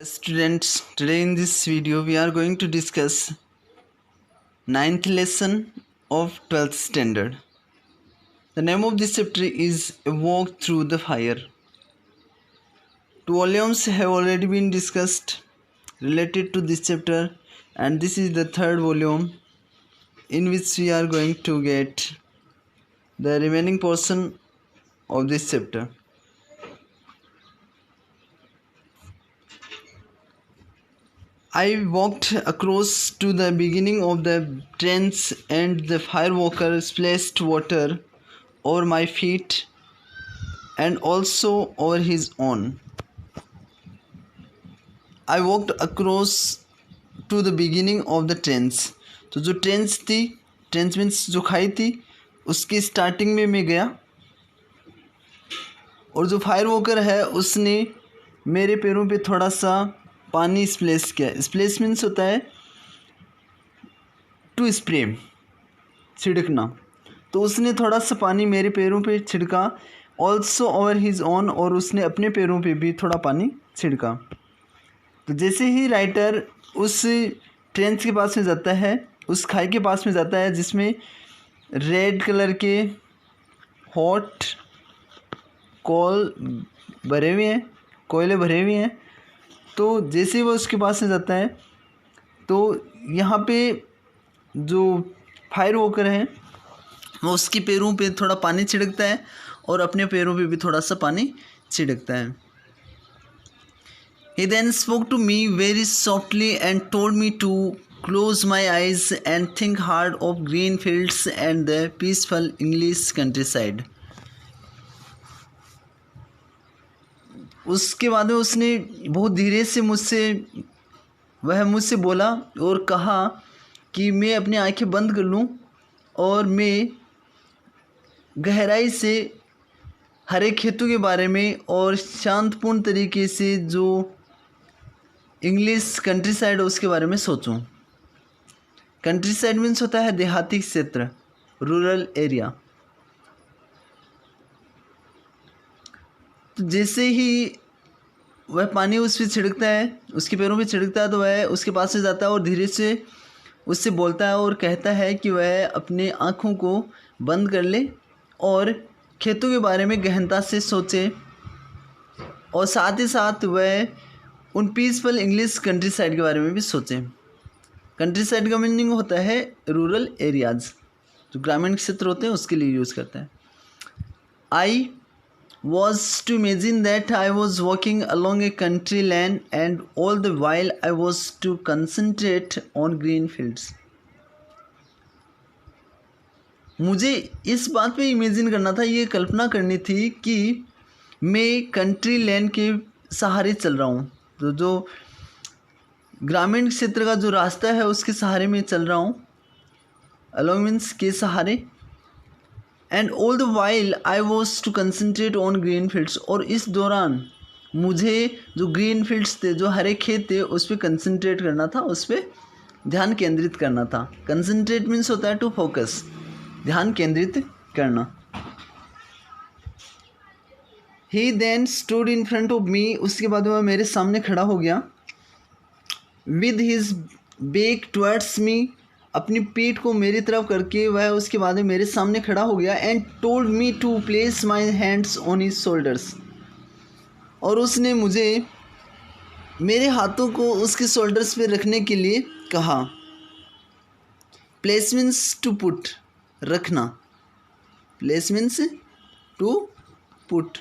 Students, today in this video we are going to discuss 9th lesson of 12th standard. The name of this chapter is A Walk Through the Fire. Two volumes have already been discussed related to this chapter, and this is the third volume in which we are going to get the remaining portion of this chapter. I walked across to the beginning of the trench, and the firewalker splashed water over my feet and also over his own. I walked across to the beginning of the trench. तो जो trench थी, trench means जो खाई थी, उसकी starting में मैं गया, और जो फायर वॉकर है उसने मेरे पैरों पे थोड़ा सा पानी स्प्लेश किया. स्प्लेश मीन्स होता है टू स्प्रे, छिड़कना. तो उसने थोड़ा सा पानी मेरे पैरों पे छिड़का, ऑल्सो ओवर हिज ऑन, और उसने अपने पैरों पे भी थोड़ा पानी छिड़का. तो जैसे ही राइटर उस ट्रेंच के पास में जाता है, उस खाई के पास में जाता है जिसमें रेड कलर के हॉट कोयले भरे हुए हैं, तो जैसे ही वो उसके पास में जाता है तो यहाँ पे जो फायर वॉकर है वो उसके पैरों पे थोड़ा पानी छिड़कता है और अपने पैरों पे भी थोड़ा सा पानी छिड़कता है. He then spoke to me very softly and told me to close my eyes and think hard of green fields and the peaceful English countryside. उसके बाद में उसने बहुत धीरे से मुझसे बोला और कहा कि मैं अपनी आंखें बंद कर लूं और मैं गहराई से हरे खेतों के बारे में और शांतपूर्ण तरीके से जो इंग्लिश कंट्री साइड उसके बारे में सोचूं. कंट्री साइड मीन्स होता है देहाती क्षेत्र, रूरल एरिया. तो जैसे ही वह पानी उस पर छिड़कता है, उसके पैरों पे छिड़कता है, तो वह उसके पास से जाता है और धीरे से उससे बोलता है और कहता है कि वह अपने आँखों को बंद कर ले और खेतों के बारे में गहनता से सोचे, और साथ ही साथ वह उन पीसफुल इंग्लिश कंट्री साइड के बारे में भी सोचे. कंट्री साइड का मीनिंग होता है रूरल एरियाज़, जो ग्रामीण क्षेत्र होते हैं उसके लिए यूज़ करता है. आई was to imagine that I was walking along a country lane and all the while I was to concentrate on green fields. मुझे इस बात पे इमेजिन करना था, ये कल्पना करनी थी कि मैं कंट्री लैंड के सहारे चल रहा हूँ, तो जो ग्रामीण क्षेत्र का जो रास्ता है उसके सहारे में चल रहा हूँ, along मीन्स के सहारे. And all the while I was to concentrate on green fields, और इस दौरान मुझे जो ग्रीन फील्ड्स थे, जो हरे खेत थे, उस पर कंसनट्रेट करना था, उस पर ध्यान केंद्रित करना था. कंसनट्रेट मीन्स होता है टू फोकस, ध्यान केंद्रित करना. He then stood in front of me, उसके बाद वह मेरे सामने खड़ा हो गया. With his back towards me, अपनी पीठ को मेरी तरफ करके वह उसके बाद में मेरे सामने खड़ा हो गया. And told me to place my hands on his shoulders, और उसने मुझे मेरे हाथों को उसके शोल्डर्स पे रखने के लिए कहा. प्लेस मीन्स टू पुट, रखना. Place means to put.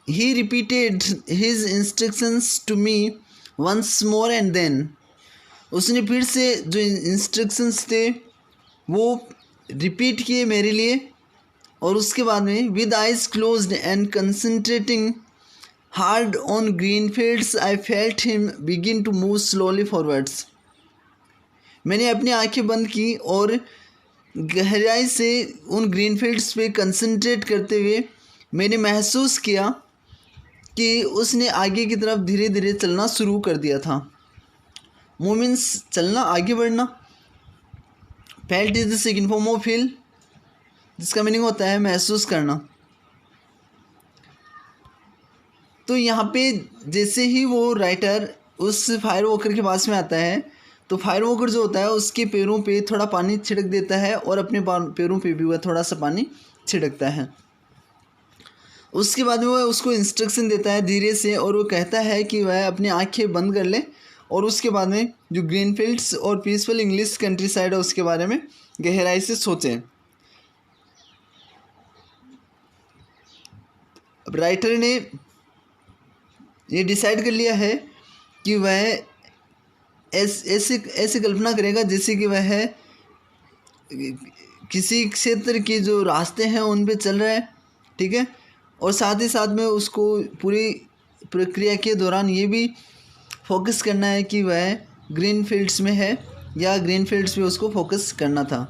He repeated his instructions to me once more and then. उसने फिर से जो इंस्ट्रक्शंस थे वो रिपीट किए मेरे लिए, और उसके बाद में with eyes closed and concentrating hard on green fields I felt him begin to move slowly forwards. मैंने अपनी आंखें बंद की और गहराई से उन ग्रीन फील्ड्स पे कंसंट्रेट करते हुए मैंने महसूस किया कि उसने आगे की तरफ धीरे धीरे चलना शुरू कर दिया था. मूव मीन्स चलना, आगे बढ़ना. Felt is the second form of feel. जिसका मीनिंग होता है महसूस करना। तो यहाँ पे जैसे ही वो राइटर उस फायर वॉकर के पास में आता है तो फायर वॉकर जो होता है उसके पैरों पे थोड़ा पानी छिड़क देता है और अपने पैरों पे भी वह थोड़ा सा पानी छिड़कता है। उसके बाद में वह उसको इंस्ट्रक्शन देता है धीरे से, और वो कहता है कि वह अपनी आंखें बंद कर ले और उसके बाद में जो ग्रीन फील्ड्स और पीसफुल इंग्लिश कंट्री साइड है उसके बारे में गहराई से सोचें। अब राइटर ने ये डिसाइड कर लिया है कि वह ऐसे कल्पना करेगा जैसे कि वह किसी क्षेत्र के जो रास्ते हैं उन पे चल रहा है, ठीक है। और साथ ही साथ में उसको पूरी प्रक्रिया के दौरान ये भी फोकस करना है कि वह ग्रीन फील्ड्स में है या ग्रीन फील्ड्स पे उसको फोकस करना था।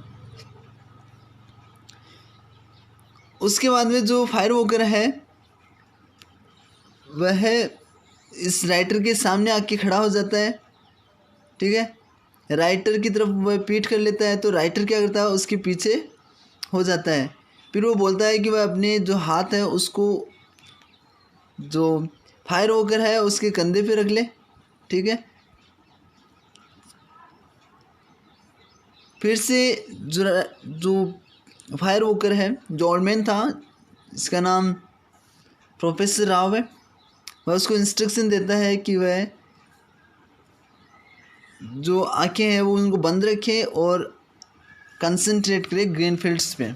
उसके बाद में जो फायर वॉकर है वह इस राइटर के सामने आके खड़ा हो जाता है, ठीक है। राइटर की तरफ वह पीठ कर लेता है तो राइटर क्या करता है उसके पीछे हो जाता है। फिर वो बोलता है कि वह अपने जो हाथ है उसको जो फायर वॉकर है उसके कंधे पे रख ले, ठीक है। फिर से जो फायर वॉकर है, जो ओल्डमैन था, इसका नाम प्रोफेसर राव है, वह उसको इंस्ट्रक्शन देता है कि वह जो आंखें हैं वो उनको बंद रखे और कंसंट्रेट करे ग्रीन फील्ड्स पे।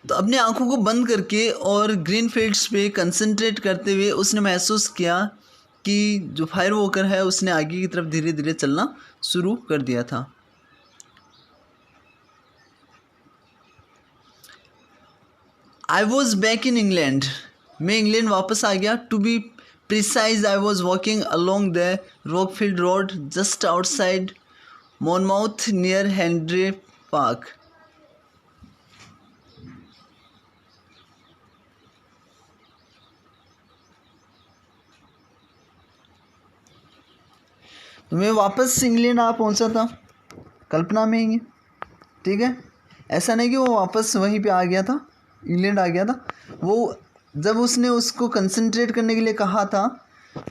तो अपने आंखों को बंद करके और ग्रीन फील्ड्स पे कंसंट्रेट करते हुए उसने महसूस किया कि जो फायर वॉकर है उसने आगे की तरफ धीरे धीरे चलना शुरू कर दिया था। I was back in England, मैं इंग्लैंड वापस आ गया। To be precise I was walking along the Rockfield Road just outside Monmouth near Henry Park. तो मैं वापस इंग्लैंड आ पहुंचा था, कल्पना में ही, ठीक है। ऐसा नहीं कि वो वापस वहीं पे आ गया था, इंग्लैंड आ गया था। वो जब उसने उसको कंसंट्रेट करने के लिए कहा था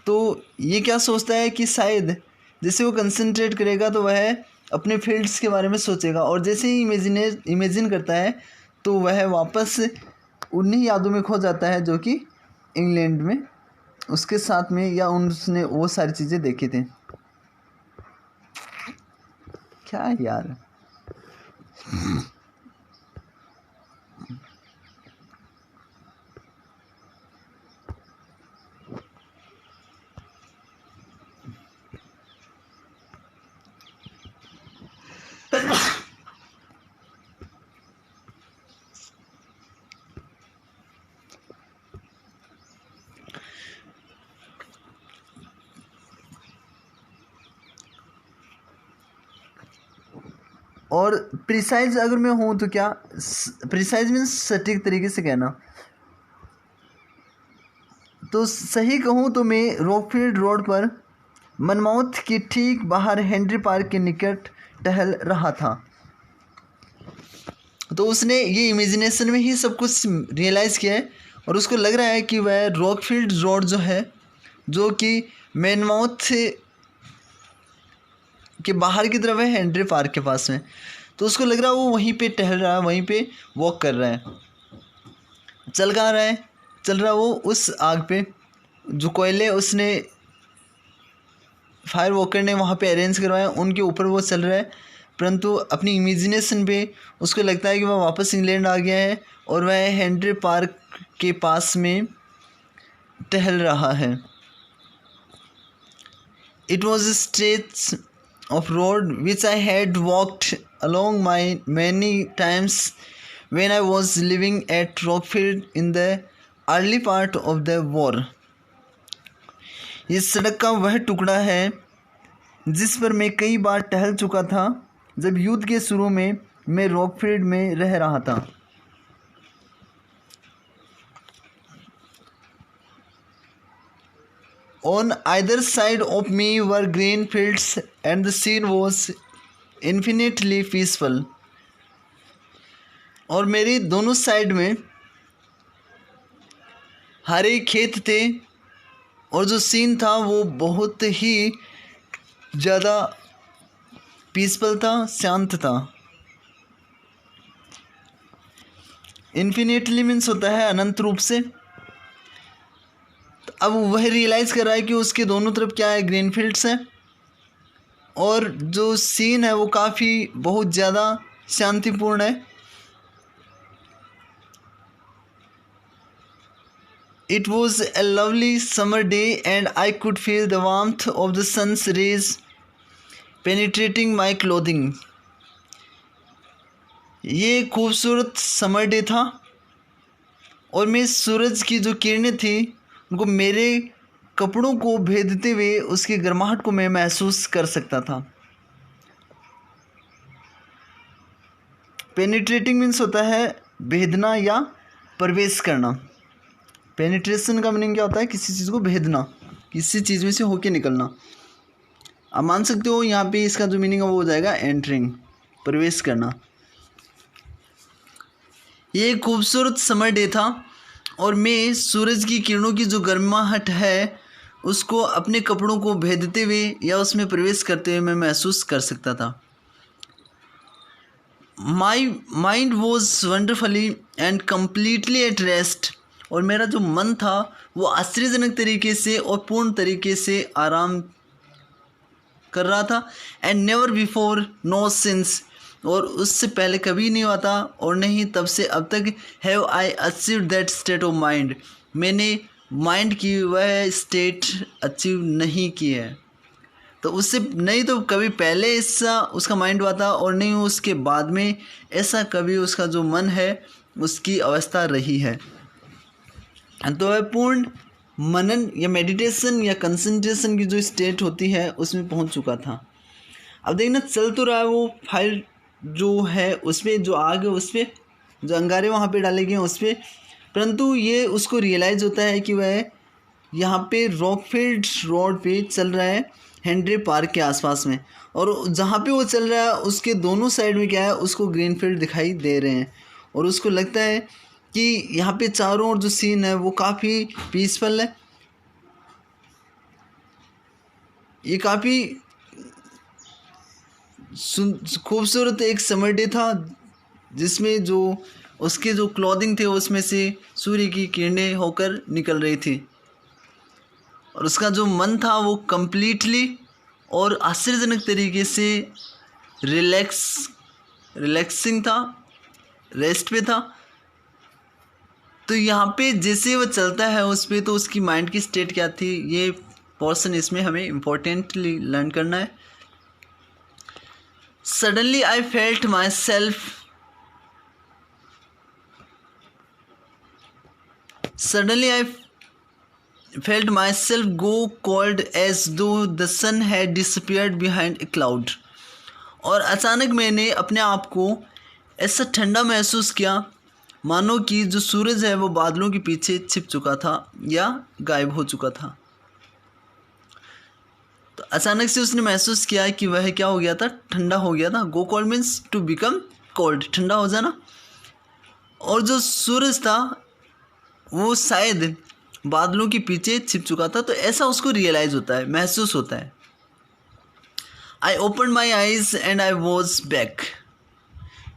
तो ये क्या सोचता है कि शायद जैसे वो कंसंट्रेट करेगा तो वह अपने फील्ड्स के बारे में सोचेगा, और जैसे ही इमेजिन करता है तो वह वापस उन्हीं यादों में खो जाता है जो कि इंग्लैंड में उसके साथ में या उसने वो सारी चीज़ें देखी थी। क्या यार और प्रिसाइज अगर मैं हूँ तो क्या प्रिसाइज मीन्स सटीक तरीके से कहना। तो सही कहूँ तो मैं रॉकफील्ड रोड पर मनमाउथ के ठीक बाहर हेनरी पार्क के निकट टहल रहा था। तो उसने ये इमेजिनेशन में ही सब कुछ रियलाइज़ किया है और उसको लग रहा है कि वह रॉकफील्ड रोड जो है, जो कि मनमाउथ के बाहर की तरफ है हेनरी पार्क के पास में, तो उसको लग रहा है वो वहीं पे टहल रहा है, वहीं पे वॉक कर रहा है। चल कहाँ रहा है? चल रहा वो उस आग पे जो कोयले उसने फायर वॉकर ने वहाँ पे अरेंज करवाए उनके ऊपर वो चल रहा है। परंतु अपनी इमेजिनेशन पे उसको लगता है कि वह वापस इंग्लैंड आ गया है और वह हेनरी पार्क के पास में टहल रहा है। It was a stretch of road which I had walked along many times when I was living at Rockfield in the early part of the war. इस सड़क का वह टुकड़ा है जिस पर मैं कई बार टहल चुका था जब युद्ध के शुरू में मैं रॉकफील्ड में रह रहा था। On either side of me were green fields and the scene was infinitely peaceful. और मेरी दोनों साइड में हरे खेत थे और जो सीन था वो बहुत ही ज़्यादा पीसफुल था, शांत था। इन्फिनिटली मीन्स होता है अनंत रूप से। तो अब वह रियलाइज़ कर रहा है कि उसके दोनों तरफ क्या है, ग्रीन फील्ड्स हैं और जो सीन है वो काफ़ी बहुत ज़्यादा शांतिपूर्ण है। It was a lovely summer day and I could feel the warmth of the sun's rays penetrating my clothing. ये खूबसूरत समर डे था और मैं सूरज की जो किरणें थी उनको मेरे कपड़ों को भेदते हुए उसकी गर्माहट को मैं महसूस कर सकता था। पेनिट्रेटिंग मीन्स होता है भेदना या प्रवेश करना। पेनिट्रेशन का मीनिंग क्या होता है, किसी चीज़ को भेदना, किसी चीज़ में से होके निकलना। आप मान सकते हो यहाँ पे इसका जो मीनिंग है वो हो जाएगा एंटरिंग, प्रवेश करना। ये एक खूबसूरत समर डे था और मैं सूरज की किरणों की जो गर्माहट है उसको अपने कपड़ों को भेदते हुए या उसमें प्रवेश करते हुए मैं महसूस कर सकता था। My mind was wonderfully and completely at rest. और मेरा जो मन था वो आश्चर्यजनक तरीके से और पूर्ण तरीके से आराम कर रहा था। And never before nor since, और उससे पहले कभी नहीं हुआ था और नहीं तब से अब तक have I achieve that state of mind, मैंने माइंड की वह स्टेट अचीव नहीं की है। तो उससे नहीं तो कभी पहले ऐसा उसका माइंड हुआ था और नहीं उसके बाद में ऐसा कभी उसका जो मन है उसकी अवस्था रही है। तो वह पूर्ण मनन या मेडिटेशन या कंसंट्रेशन की जो स्टेट होती है उसमें पहुंच चुका था। अब देखना चल तो रहा है वो फायर जो है उस पर, जो आग है उस पर, जो अंगारे वहाँ पे डाले गए हैं उस पर, परंतु ये उसको रियलाइज़ होता है कि वह यहाँ पे रॉकफील्ड रोड पे चल रहा है हेनरी पार्क के आसपास में, और जहाँ पे वो चल रहा है उसके दोनों साइड में क्या है, उसको ग्रीन फील्ड दिखाई दे रहे हैं और उसको लगता है कि यहाँ पे चारों ओर जो सीन है वो काफ़ी पीसफुल है। ये काफ़ी खूबसूरत एक समर डे था जिसमें जो उसके जो क्लॉथिंग थे उसमें से सूर्य की किरणें होकर निकल रही थी और उसका जो मन था वो कम्प्लीटली और आश्चर्यजनक तरीके से रिलैक्सिंग था, रेस्ट पे था। तो यहाँ पे जैसे वो चलता है उस पर तो उसकी माइंड की स्टेट क्या थी, ये पोर्शन इसमें हमें इम्पोर्टेंटली लर्न करना है। Suddenly I felt my self go cold as though the sun had disappeared behind a cloud। और अचानक मैंने अपने आप को ऐसा ठंडा महसूस किया मानो कि जो सूरज है वो बादलों के पीछे छिप चुका था या गायब हो चुका था। तो अचानक से उसने महसूस किया कि वह क्या हो गया था, ठंडा हो गया था। Go cold means to become cold, ठंडा हो जाना। और जो सूरज था वो शायद बादलों के पीछे छिप चुका था। तो ऐसा उसको रियलाइज़ होता है, महसूस होता है। I open my eyes and I was back.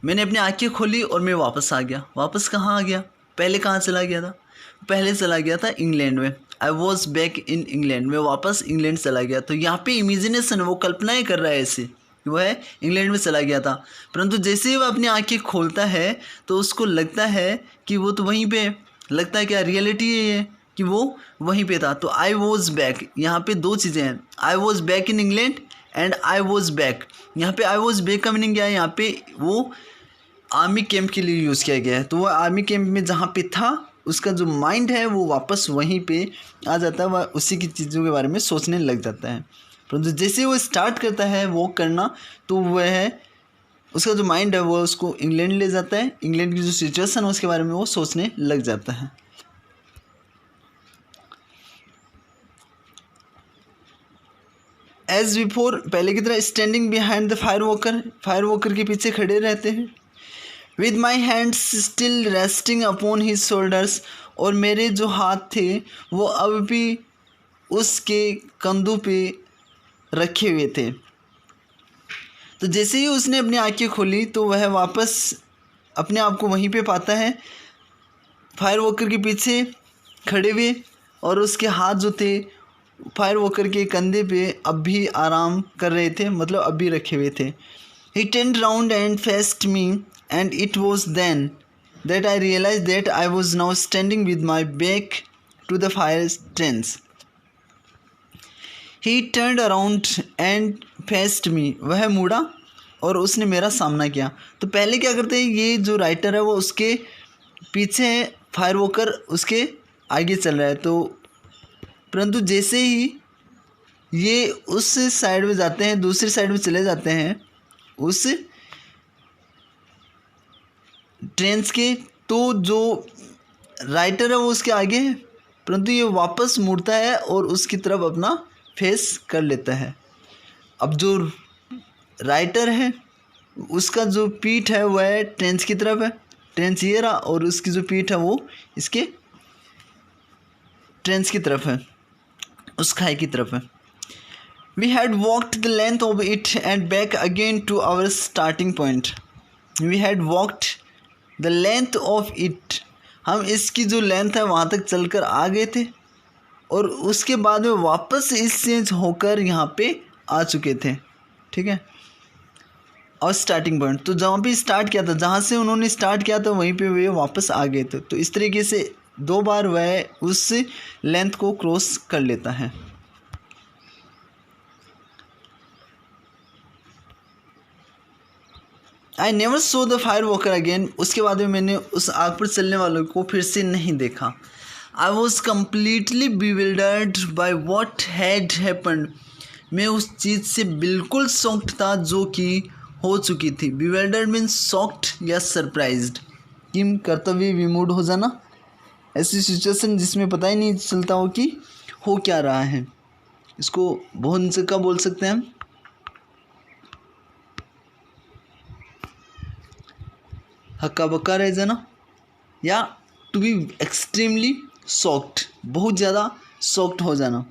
मैंने अपनी आंखें खोली और मैं वापस आ गया। वापस कहाँ आ गया, पहले कहाँ चला गया था, पहले चला गया था इंग्लैंड में। आई वॉज बैक इन इंग्लैंड, में वापस इंग्लैंड चला गया। तो यहाँ पे इमेजिनेशन, वो कल्पनाएं कर रहा है ऐसे, वह इंग्लैंड में चला गया था। परंतु जैसे ही वह अपनी आंखें खोलता है तो उसको लगता है कि वो तो वहीं पे, लगता है क्या रियलिटी है ये कि वो वहीं पे था। तो आई वॉज बैक, यहाँ पे दो चीज़ें हैं, आई was back in England and I was back. यहाँ पे आई वॉज बैक का मीनिंग क्या है, यहाँ पे वो आर्मी कैंप के लिए यूज़ किया गया है। तो वह आर्मी कैंप में जहाँ पे था उसका जो माइंड है वो वापस वहीं पे आ जाता है, वह उसी की चीज़ों के बारे में सोचने लग जाता है। परंतु जैसे वो स्टार्ट करता है वो करना तो वह है उसका जो माइंड है वो उसको इंग्लैंड ले जाता है, इंग्लैंड की जो सिचुएशन है उसके बारे में वो सोचने लग जाता है। एज बिफोर, पहले की तरह, standing behind the fire walker के पीछे खड़े रहते हैं। With my hands still resting upon his shoulders, और मेरे जो हाथ थे वो अब भी उसके कंधों पे रखे हुए थे। तो जैसे ही उसने अपनी आंखें खोली तो वह वापस अपने आप को वहीं पे पाता है, फायर वॉकर के पीछे खड़े हुए, और उसके हाथ जो थे फायर वॉकर के कंधे पे अब भी आराम कर रहे थे, मतलब अब भी रखे हुए थे। He turned round and faced me and it was then that I realize that I was now standing with my back to the fire trance. He turned around and faced me, वह मुड़ा और उसने मेरा सामना किया। तो पहले क्या करते हैं, ये जो राइटर है वो उसके पीछे है, फायर वॉकर उसके आगे चल रहा है। तो परंतु जैसे ही ये उस साइड में जाते हैं, दूसरी साइड में चले जाते हैं उस ट्रेन के, तो जो राइटर है वो उसके आगे है, परंतु ये वापस मुड़ता है और उसकी तरफ अपना फेस कर लेता है। अब जो राइटर है उसका जो पीठ है वह ट्रेन की तरफ है, ट्रेन ये रहा, और उसकी जो पीठ है वो इसके ट्रेन की तरफ है, उस खाई की तरफ है। We had walked the length of it and back again to our starting point. We had walked the length of it, हम इसकी जो लेंथ है वहाँ तक चलकर आ गए थे, और उसके बाद में वापस इस चेंज होकर यहाँ पे आ चुके थे। ठीक है, और स्टार्टिंग पॉइंट, तो जहाँ पे स्टार्ट किया था, जहाँ से उन्होंने स्टार्ट किया था वहीं पे वे वापस आ गए थे। तो इस तरीके से 2 बार वह उस लेंथ को क्रॉस कर लेता है। I never so the fire walker again, उसके बाद में मैंने उस आग पर चलने वालों को फिर से नहीं देखा। I was completely bewildered by what had happened, मैं उस चीज़ से बिल्कुल शॉक्ड था जो कि हो चुकी थी। बिविल्डर्ड मीन्स शॉक्ड या सरप्राइज्ड, किम कर्तव्य विमूढ़ हो जाना, ऐसी सिचुएशन जिसमें पता ही नहीं चलता हो कि हो क्या रहा है। इसको बहुत का बोल सकते हैं हम, हक्का बक्का रह जाना, या टू बी एक्सट्रीमली शॉक्ड, बहुत ज़्यादा शॉक्ड हो जाना।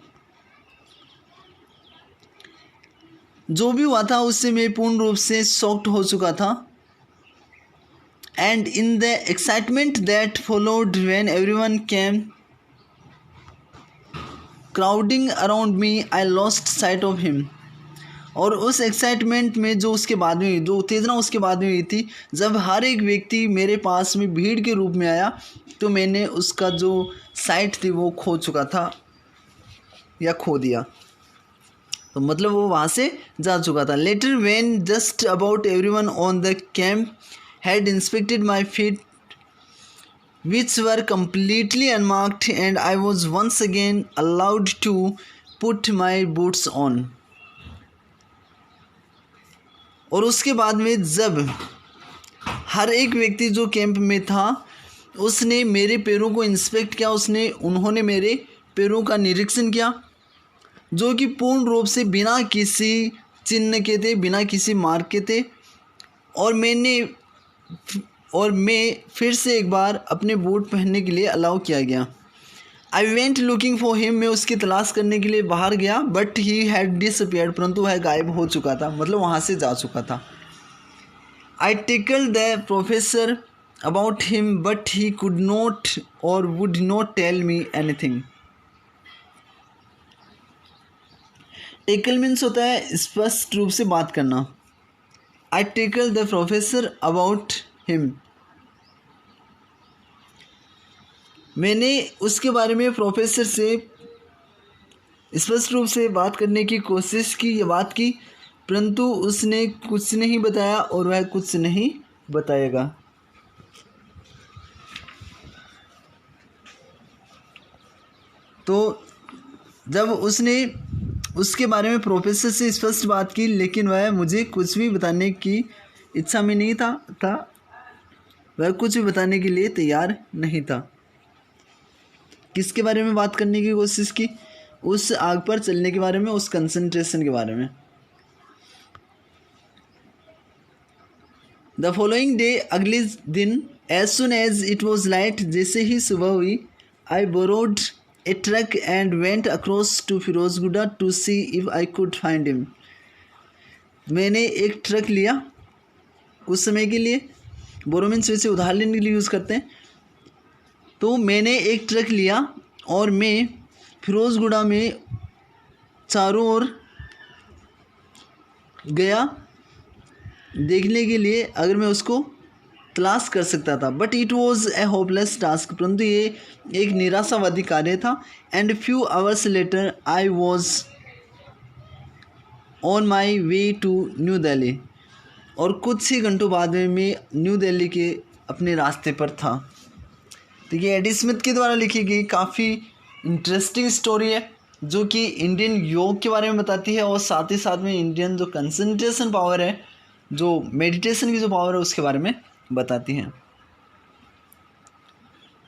जो भी हुआ था उससे मैं पूर्ण रूप से शॉक्ड हो चुका था। And in the excitement that followed when everyone came crowding around me I lost site of him, और उस एक्साइटमेंट में जो उसके बाद में, जो उत्तेजना उसके बाद में हुई थी, जब हर एक व्यक्ति मेरे पास में भीड़ के रूप में आया, तो मैंने उसका जो साइट थी वो खो चुका था या खो दिया, तो मतलब वो वहाँ से जा चुका था। Letter when just about everyone on the camp had inspected my feet which were completely unmarked and I was once again allowed to put my boots on। और उसके बाद में जब हर एक व्यक्ति जो कैंप में था उसने मेरे पैरों को इंस्पेक्ट किया, उन्होंने मेरे पैरों का निरीक्षण किया, जो कि पूर्ण रूप से बिना किसी चिन्ह के थे, बिना किसी मार्क के थे, और मैं फिर से एक बार अपने बूट पहनने के लिए अलाउ किया गया। I went looking for him, मैं उसकी तलाश करने के लिए बाहर गया, बट ही हैड डिसअपियर्ड, परंतु वह गायब हो चुका था, मतलब वहाँ से जा चुका था। I tackle the professor about him but he could not or would not tell me anything. Tackle means होता है स्पष्ट रूप से बात करना। I tackle the professor about him, मैंने उसके बारे में प्रोफेसर से स्पष्ट रूप से बात करने की कोशिश की, ये बात की, परंतु उसने कुछ नहीं बताया और वह कुछ नहीं बताएगा। तो जब उसने उसके बारे में प्रोफेसर से स्पष्ट बात की, लेकिन वह मुझे कुछ भी बताने की इच्छा में नहीं था, वह कुछ भी बताने के लिए तैयार नहीं था। किसके बारे में बात करने की कोशिश की? उस आग पर चलने के बारे में, उस कंसंट्रेशन के बारे में। द फॉलोइंग डे, अगले दिन, as soon as it was light, जैसे ही सुबह हुई, I borrowed a truck and went across to Firozguda to see if I could find him. मैंने एक ट्रक लिया कुछ समय के लिए, बोरो मीन्स वैसे उधार लेने के लिए यूज़ करते हैं। तो मैंने एक ट्रक लिया और मैं फिरोजगुड़ा में चारों ओर गया देखने के लिए अगर मैं उसको तलाश कर सकता था। But it was a hopeless task, परंतु ये एक निराशावादी कार्य था। And few hours later I was on my way to New Delhi, और कुछ ही घंटों बाद में मैं न्यू दिल्ली के अपने रास्ते पर था। तो ये एडी स्मिथ के द्वारा लिखी गई काफ़ी इंटरेस्टिंग स्टोरी है, जो कि इंडियन योग के बारे में बताती है और साथ ही साथ में इंडियन जो कंसंट्रेशन पावर है, जो मेडिटेशन की जो पावर है, उसके बारे में बताती हैं।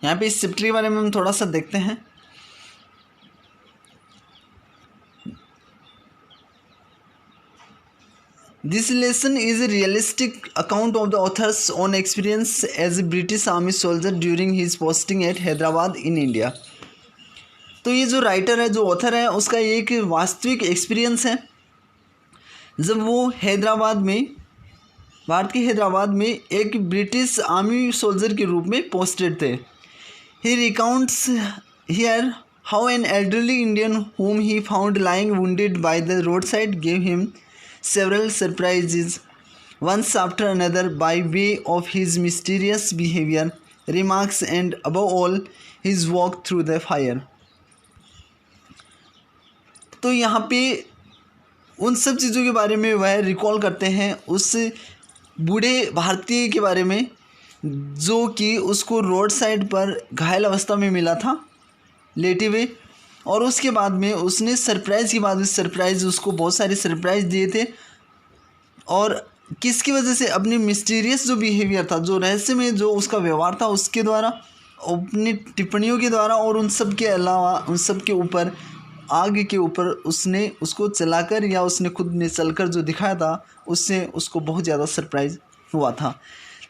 यहाँ पे इस चैप्टर के बारे में हम थोड़ा सा देखते हैं। This lesson is a realistic account of the author's own experience as a British Army soldier during his posting at Hyderabad in India। तो ये जो राइटर है, जो ऑथर है, उसका एक वास्तविक एक्सपीरियंस है जब वो हैदराबाद में, भारत के हैदराबाद में एक ब्रिटिश आर्मी सोल्जर के रूप में पोस्टेड थे। He recounts here how an elderly Indian whom he found lying wounded by the roadside gave him several surprises once after another by way of his mysterious behavior, remarks, and above all his walk through the fire। तो यहाँ पे उन सब चीज़ों के बारे में वह रिकॉल करते हैं, उस बूढ़े भारतीय के बारे में जो कि उसको रोड साइड पर घायल अवस्था में मिला था लेटे हुए, और उसके बाद में उसने सरप्राइज़ के बाद सरप्राइज़, उसको बहुत सारे सरप्राइज़ दिए थे। और किसकी वजह से? अपने मिस्टीरियस जो बिहेवियर था, जो रहस्य में जो उसका व्यवहार था, उसके द्वारा, अपनी टिप्पणियों के द्वारा, और उन सब के अलावा उन सब के ऊपर, आग के ऊपर उसने उसको चलाकर या उसने खुद ने चलकर जो दिखाया था, उससे उसको बहुत ज़्यादा सरप्राइज़ हुआ था।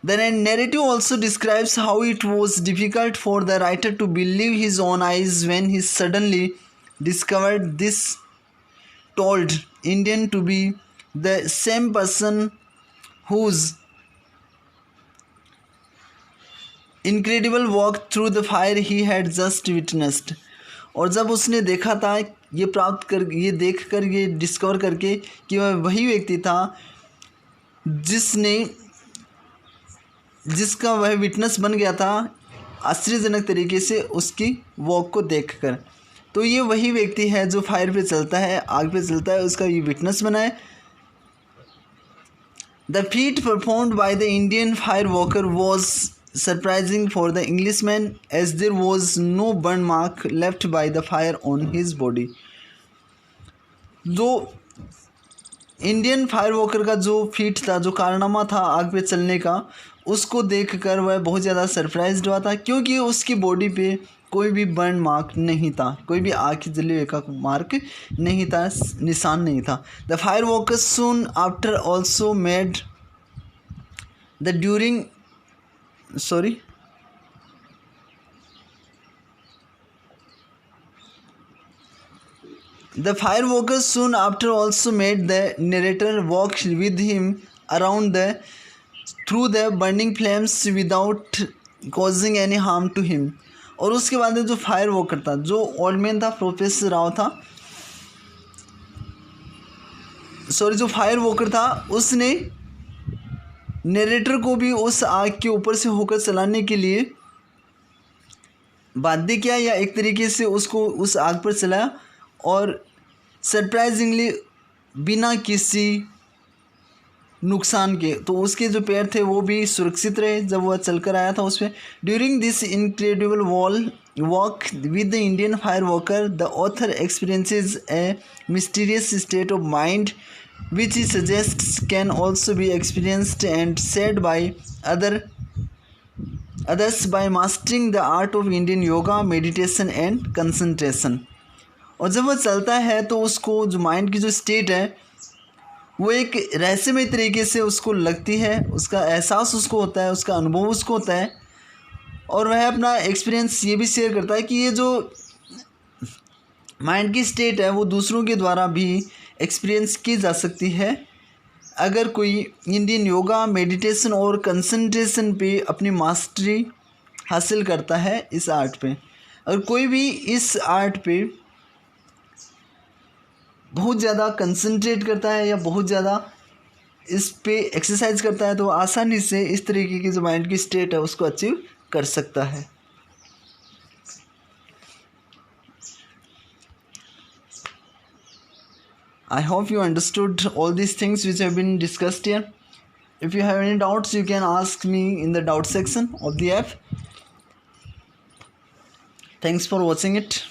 The narrative also describes how it was difficult for the writer to believe his own eyes when he suddenly discovered this told Indian to be the same person whose incredible walk through the fire he had just witnessed। और जब उसने देखा था, ये प्राप्त कर, ये देख कर, ये डिस्कवर करके कि वह वही व्यक्ति था जिसका वह विटनेस बन गया था आश्चर्यजनक तरीके से उसकी वॉक को देखकर। तो ये वही व्यक्ति है जो फायर पे चलता है, आग पे चलता है, उसका ये विटनेस बना है। The feat performed by the Indian fire walker was surprising for the Englishman as there was no burn mark left by the fire on his body. जो इंडियन फायर वॉकर का जो फीट था, जो कारनामा था आग पे चलने का, उसको देखकर वह बहुत ज़्यादा सरप्राइज्ड हुआ था, क्योंकि उसकी बॉडी पे कोई भी बर्न मार्क नहीं था, कोई भी आग की जले हुए का मार्क नहीं था, निशान नहीं था। The fire walker soon after also made the during The firewalker soon after also made the narrator walk with him around through the burning flames without causing any harm to him। और उसके बाद जो fire walker था, जो old man था, professor Rao था, जो fire walker था, उसने नरेटर को भी उस आग के ऊपर से होकर चलाने के लिए बाध्य किया, या एक तरीके से उसको उस आग पर चलाया, और सरप्राइजिंगली बिना किसी नुकसान के, तो उसके जो पैर थे वो भी सुरक्षित रहे जब वह चलकर आया था उस पर। During this incredible walk with the Indian fire walker, the author experiences A mysterious state of mind which he suggests can also be experienced and said by others by mastering the art of Indian yoga, meditation and concentration। और जब वह चलता है तो उसको जो mind की जो स्टेट है वो एक रहस्यमय तरीके से उसको लगती है, उसका एहसास उसको होता है, उसका अनुभव उसको होता है। और वह अपना एक्सपीरियंस ये भी शेयर करता है कि ये जो माइंड की स्टेट है वो दूसरों के द्वारा भी एक्सपीरियंस की जा सकती है अगर कोई इंडियन योगा, मेडिटेशन और कंसंट्रेशन पे अपनी मास्टरी हासिल करता है इस आर्ट पे। अगर कोई भी इस आर्ट पे बहुत ज़्यादा कंसंट्रेट करता है या बहुत ज़्यादा इस पे एक्सरसाइज करता है तो आसानी से इस तरीके की जो माइंड की स्टेट है उसको अचीव कर सकता है। I hope you understood all these things which have been discussed here. If you have any doubts, you can ask me in the doubt section of the app. Thanks for watching it.